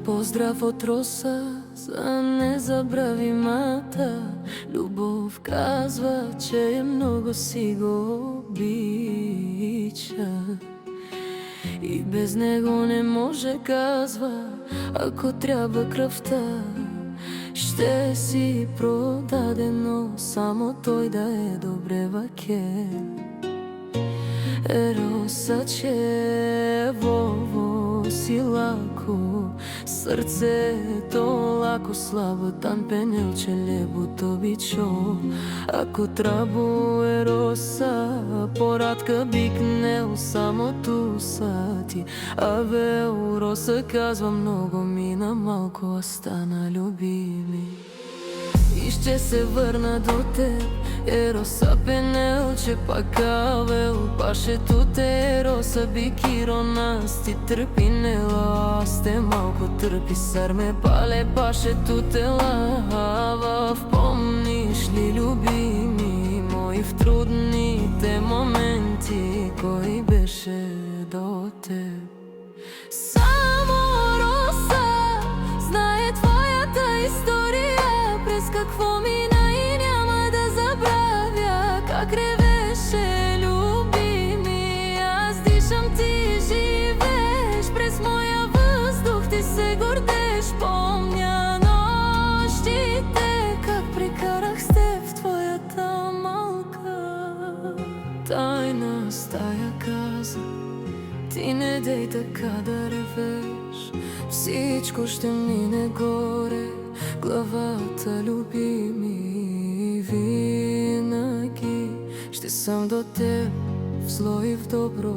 Поздрав от роса за незабравимата любов. Казва, че много си го обича и без него не може, казва. Ако трябва кръвта, ще си продадено, само той да е добре ваке. Росачево си лако, сърцето лако слабо, тан пенелче лебото бичо. Ако трабо е роса, порадка бикнел самото сати. Абе, у роса казва много мина, малко а стана любими. И ще се върна до теб, роса пенелче пак авел. Пашето те роса бикиро нас ти тръпинела. Аз те малко търпи сарме пале пашето те лава. Помниш ли, любими мои, в трудните моменти кой беше до теб? Какво мина и няма да забравя как ревеше любими. Аз дишам, ти живееш през моя въздух, ти се гордееш. Помня нощите, как прекарах с теб в твоята малка тайна стая. Каза, ти не дей така да ревеш, всичко ще мине горе главата, любими. Винаги ще съм до теб в зло и в добро.